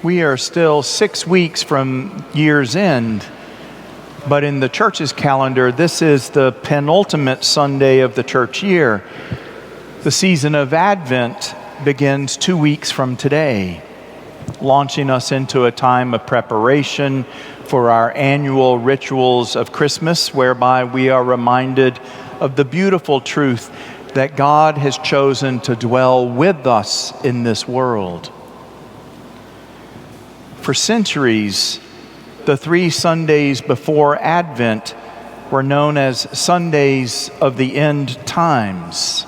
We are still 6 weeks from year's end, but in the church's calendar, this is the penultimate Sunday of the church year. The season of Advent begins 2 weeks from today, launching us into a time of preparation for our annual rituals of Christmas, whereby we are reminded of the beautiful truth that God has chosen to dwell with us in this world. For centuries, the 3 Sundays before Advent were known as Sundays of the End Times,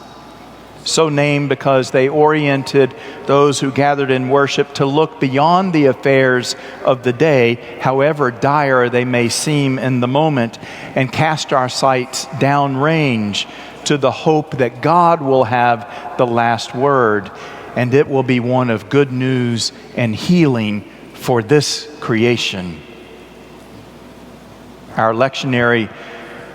so named because they oriented those who gathered in worship to look beyond the affairs of the day, however dire they may seem in the moment, and cast our sights downrange to the hope that God will have the last word, and it will be one of good news and healing for this creation. Our lectionary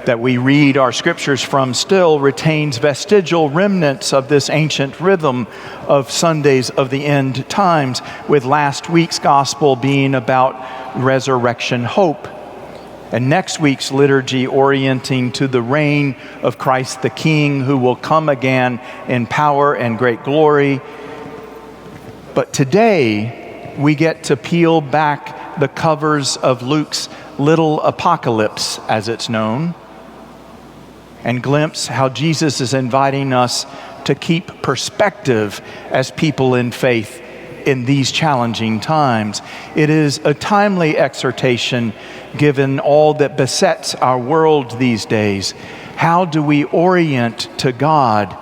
that we read our scriptures from still retains vestigial remnants of this ancient rhythm of Sundays of the end times, with last week's gospel being about resurrection hope, and next week's liturgy orienting to the reign of Christ the King, who will come again in power and great glory. But today, we get to peel back the covers of Luke's little apocalypse, as it's known, and glimpse how Jesus is inviting us to keep perspective as people in faith in these challenging times. It is a timely exhortation given all that besets our world these days. How do we orient to God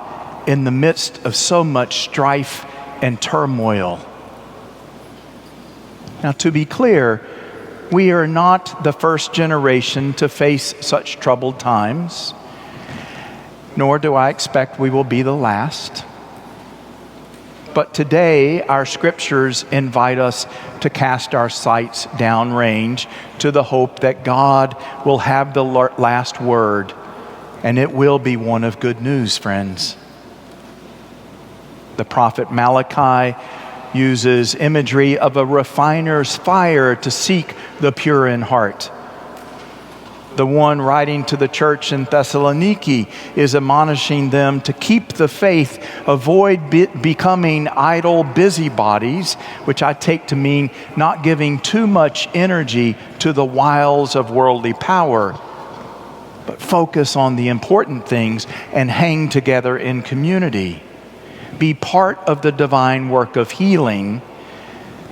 in the midst of so much strife and turmoil? Now, to be clear, we are not the first generation to face such troubled times, nor do I expect we will be the last. But today, our scriptures invite us to cast our sights downrange to the hope that God will have the last word, and it will be one of good news, friends. The prophet Malachi uses imagery of a refiner's fire to seek the pure in heart. The one writing to the church in Thessaloniki is admonishing them to keep the faith, avoid becoming idle busybodies, which I take to mean not giving too much energy to the wiles of worldly power, but focus on the important things and hang together in community. Be part of the divine work of healing,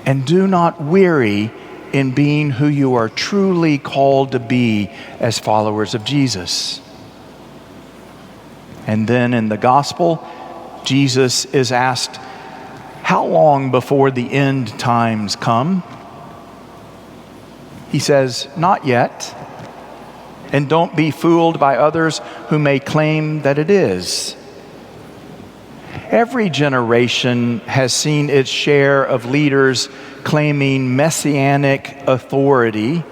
and do not weary in being who you are truly called to be as followers of Jesus. And then in the gospel, Jesus is asked, how long before the end times come? He says, not yet. And don't be fooled by others who may claim that it is. Every generation has seen its share of leaders claiming messianic authority,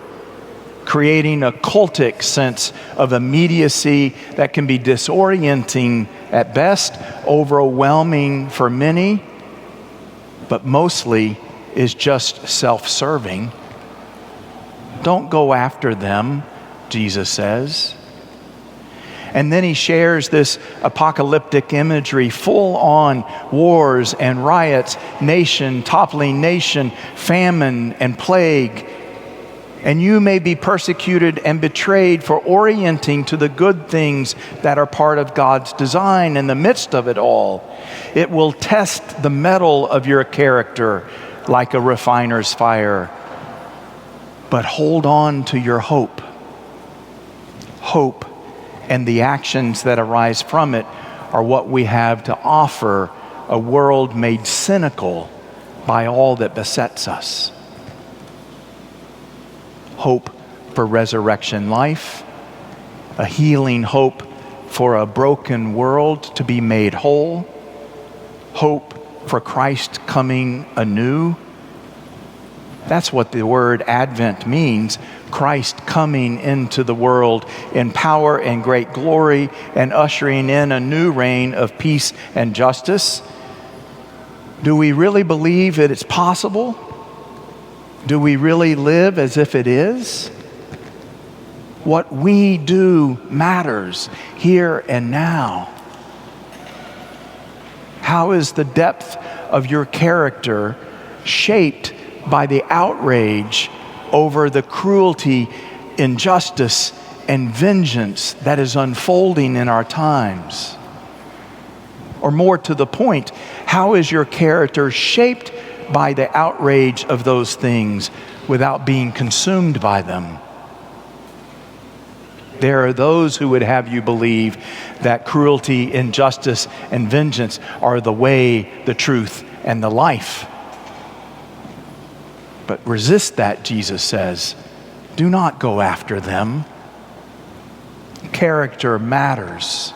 creating a cultic sense of immediacy that can be disorienting at best, overwhelming for many, but mostly is just self-serving. Don't go after them, Jesus says. And then he shares this apocalyptic imagery full on wars and riots, nation toppling nation, famine and plague. And you may be persecuted and betrayed for orienting to the good things that are part of God's design in the midst of it all. It will test the metal of your character like a refiner's fire. But hold on to your hope. Hope and the actions that arise from it are what we have to offer a world made cynical by all that besets us. Hope for resurrection life, a healing hope for a broken world to be made whole, hope for Christ coming anew. That's what the word Advent means. Christ coming into the world in power and great glory and ushering in a new reign of peace and justice. Do we really believe that it's possible? Do we really live as if it is? What we do matters here and now. How is the depth of your character shaped by the outrage over the cruelty, injustice, and vengeance that is unfolding in our times? Or more to the point, how is your character shaped by the outrage of those things without being consumed by them? There are those who would have you believe that cruelty, injustice, and vengeance are the way, the truth, and the life. But resist that, Jesus says. Do not go after them. Character matters.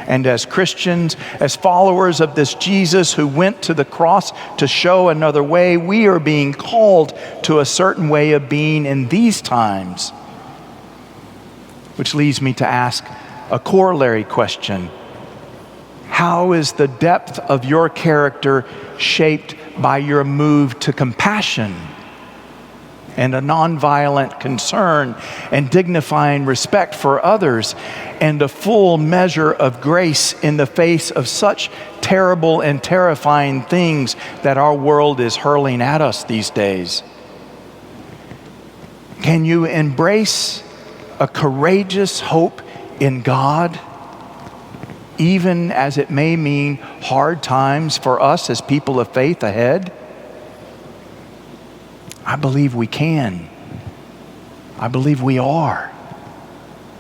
And as Christians, as followers of this Jesus who went to the cross to show another way, we are being called to a certain way of being in these times. Which leads me to ask a corollary question. How is the depth of your character shaped by your move to compassion and a nonviolent concern and dignifying respect for others and a full measure of grace in the face of such terrible and terrifying things that our world is hurling at us these days? Can you embrace a courageous hope in God, even as it may mean hard times for us as people of faith ahead? I believe we can. I believe we are.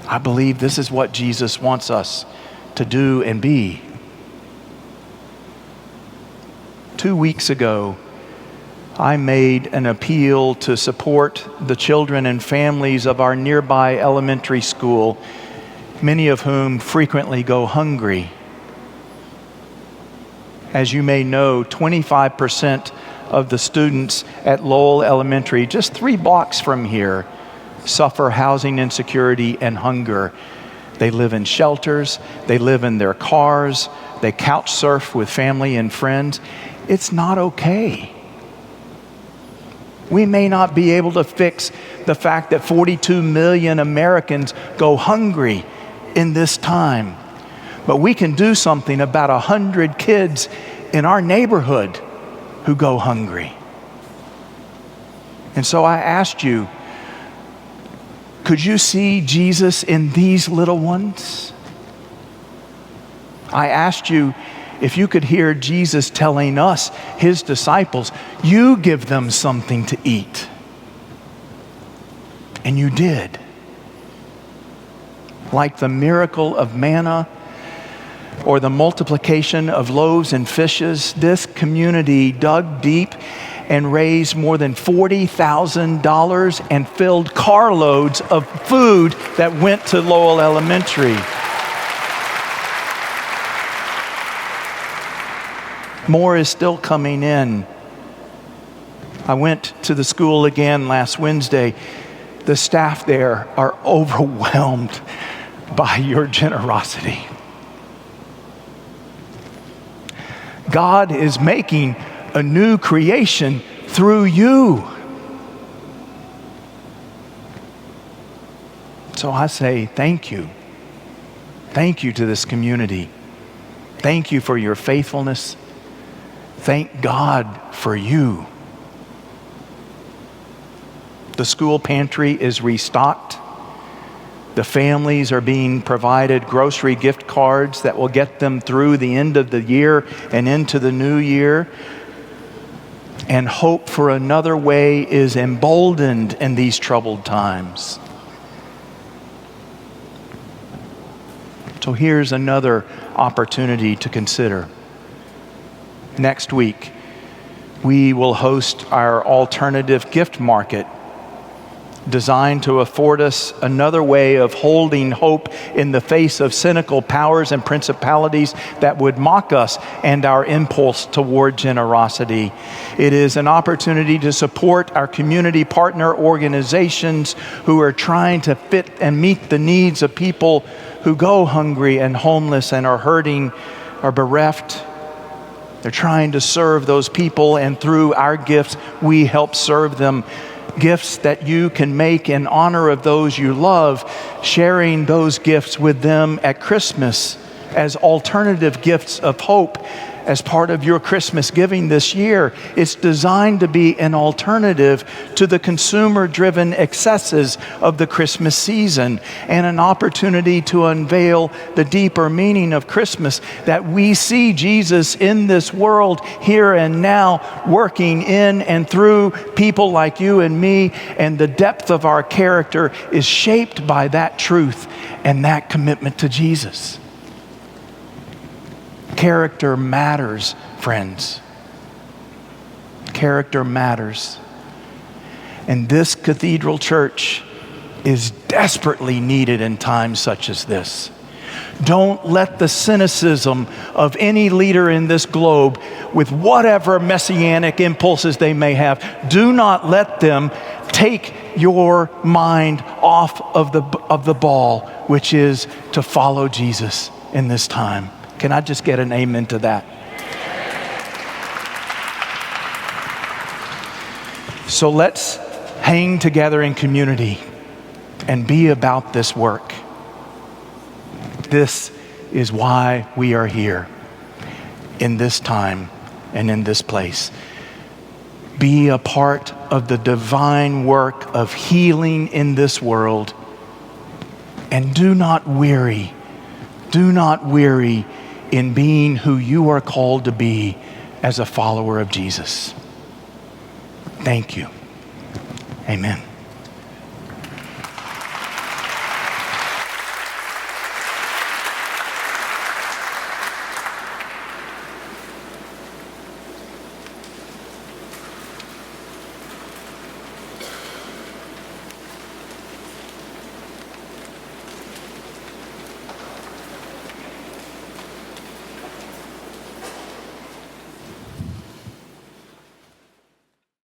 I believe this is what Jesus wants us to do and be. 2 weeks ago, I made an appeal to support the children and families of our nearby elementary school, many of whom frequently go hungry. As you may know, 25% of the students at Lowell Elementary, just 3 blocks from here, suffer housing insecurity and hunger. They live in shelters, they live in their cars, they couch surf with family and friends. It's not okay. We may not be able to fix the fact that 42 million Americans go hungry in this time, but we can do something about 100 kids in our neighborhood who go hungry. And so I asked you, could you see Jesus in these little ones? I asked you if you could hear Jesus telling us, his disciples, you give them something to eat. And you did. Like the miracle of manna or the multiplication of loaves and fishes, this community dug deep and raised more than $40,000 and filled carloads of food that went to Lowell Elementary. More is still coming in. I went to the school again last Wednesday. The staff there are overwhelmed by your generosity. God is making a new creation through you. So I say thank you. Thank you to this community. Thank you for your faithfulness. Thank God for you. The school pantry is restocked. The families are being provided grocery gift cards that will get them through the end of the year and into the new year. And hope for another way is emboldened in these troubled times. So here's another opportunity to consider. Next week, we will host our alternative gift market designed to afford us another way of holding hope in the face of cynical powers and principalities that would mock us and our impulse toward generosity. It is an opportunity to support our community partner organizations who are trying to fit and meet the needs of people who go hungry and homeless and are hurting, are bereft. They're trying to serve those people, and through our gifts, we help serve them. Gifts that you can make in honor of those you love, sharing those gifts with them at Christmas as alternative gifts of hope as part of your Christmas giving this year. It's designed to be an alternative to the consumer-driven excesses of the Christmas season, and an opportunity to unveil the deeper meaning of Christmas, that we see Jesus in this world here and now, working in and through people like you and me, and the depth of our character is shaped by that truth and that commitment to Jesus. Character matters, friends. Character matters. And this cathedral church is desperately needed in times such as this. Don't let the cynicism of any leader in this globe, with whatever messianic impulses they may have, do not let them take your mind off of the ball, which is to follow Jesus in this time. Can I just get an amen to that? So let's hang together in community and be about this work. This is why we are here in this time and in this place. Be a part of the divine work of healing in this world, and do not weary in being who you are called to be as a follower of Jesus. Thank you. Amen.